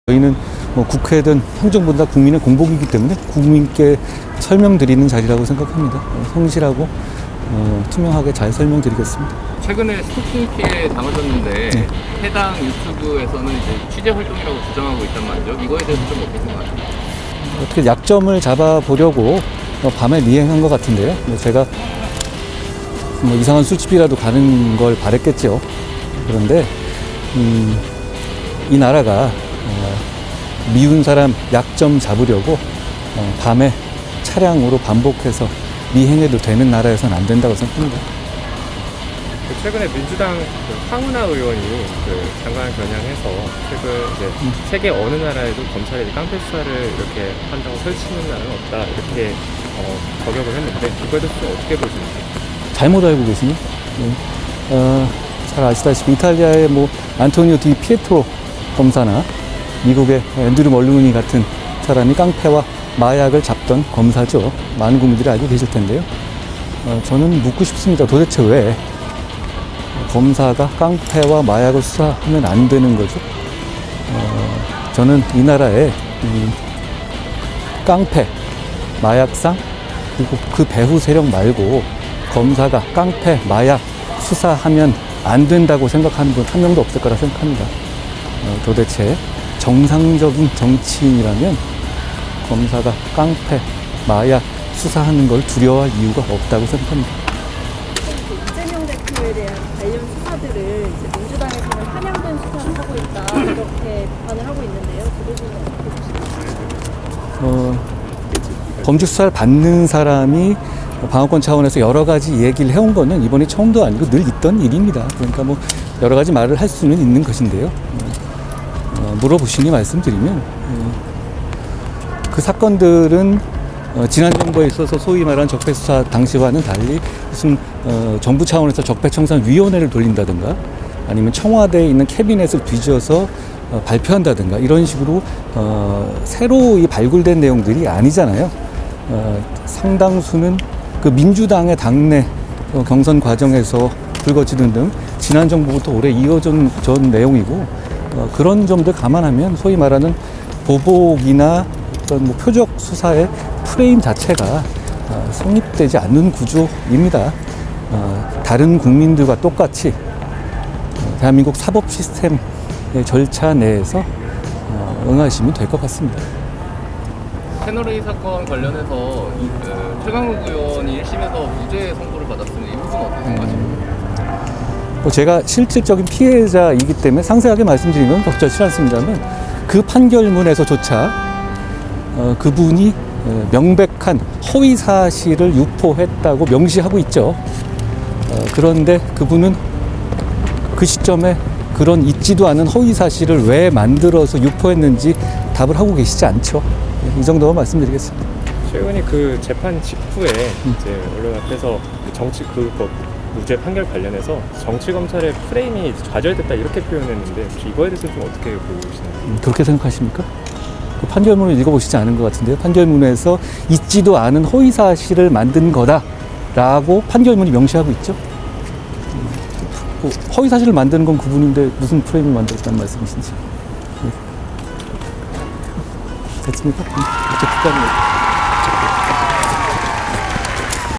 저희는 뭐 국회든 행정부든 다 국민의 공복이기 때문에 국민께 설명드리는 자리라고 생각합니다. 성실하고 투명하게 잘 설명드리겠습니다. 최근에 스토킹 피해 당하셨는데 네. 해당 유튜브에서는 이제 취재 활동이라고 주장하고 있단 말이죠. 이거에 대해서 좀 어떻게 생각하세요? 어떻게 약점을 잡아보려고 밤에 미행한 것 같은데요. 제가 뭐 이상한 술집이라도 가는 걸 바랬겠죠. 그런데 이 나라가 미운 사람 약점 잡으려고 밤에 차량으로 반복해서 미행해도 되는 나라에선 안 된다고 생각합니다. 최근에 민주당 황운하 의원이 장관 겨냥해서 최근 이제 세계 어느 나라에도 검찰이 깡패 수사를 이렇게 한다고 설치는 나라는 없다 이렇게 저격을 했는데 이거에 대해서 좀 어떻게 보시는지? 잘못 알고 계시니? 잘 아시다시피 이탈리아의 뭐 안토니오 디 피에트로 검사나 미국의 앤드류 멀루니 같은 사람이 깡패와 마약을 잡던 검사죠. 많은 국민들이 알고 계실 텐데요. 저는 묻고 싶습니다. 도대체 왜 검사가 깡패와 마약을 수사하면 안 되는 거죠? 저는 이 나라의 깡패, 마약상, 그리고 그 배후 세력 말고 검사가 깡패, 마약 수사하면 안 된다고 생각하는 분 한 명도 없을 거라 생각합니다. 도대체 정상적인 정치인이라면 검사가 깡패, 마약 수사하는 걸 두려워할 이유가 없다고 생각합니다. 이재명 대표에 대한 관련 수사들을 이제 민주당에서는 한양된 수사를 하고 있다 이렇게 비판을 하고 있는데요. 그 부분은 어떻게 보시나요? 범죄 수사를 받는 사람이 방어권 차원에서 여러 가지 얘기를 해온 거는 이번이 처음도 아니고 늘 있던 일입니다. 그러니까 뭐 여러 가지 말을 할 수는 있는 것인데요. 물어보시니 말씀드리면 그 사건들은 지난 정부에 있어서 소위 말하는 적폐수사 당시와는 달리 무슨 정부 차원에서 적폐청산위원회를 돌린다든가 아니면 청와대에 있는 캐비넷을 뒤져서 발표한다든가 이런 식으로 새로 발굴된 내용들이 아니잖아요. 상당수는 그 민주당의 당내 경선 과정에서 불거지는 등 지난 정부부터 오래 이어진 전 내용이고 그런 점들 감안하면 소위 말하는 보복이나 어떤 뭐 표적 수사의 프레임 자체가 성립되지 않는 구조입니다. 다른 국민들과 똑같이 대한민국 사법 시스템의 절차 내에서 응하시면 될 것 같습니다. 채널A 사건 관련해서 최강욱 의원이 1심에서 무죄 선고를 받았습니다. 이 부분은 어떻게 생각하십니까? 제가 실질적인 피해자이기 때문에 상세하게 말씀드리면 적절치 않습니다만 그 판결문에서조차 그분이 명백한 허위 사실을 유포했다고 명시하고 있죠. 그런데 그분은 그 시점에 그런 있지도 않은 허위 사실을 왜 만들어서 유포했는지 답을 하고 계시지 않죠. 이 정도만 말씀드리겠습니다. 최근에 그 재판 직후에 이제 언론 앞에서 정치 무죄 판결 관련해서 정치 검찰의 프레임이 좌절됐다 이렇게 표현했는데 혹시 이거에 대해서 좀 어떻게 보시나요? 그렇게 생각하십니까? 그 판결문을 읽어보시지 않은 것 같은데요. 판결문에서 있지도 않은 허위 사실을 만든 거다라고 판결문이 명시하고 있죠. 허위 사실을 만드는 건 그분인데 무슨 프레임을 만들었다는 말씀이신지. 됐습니까? 어떻게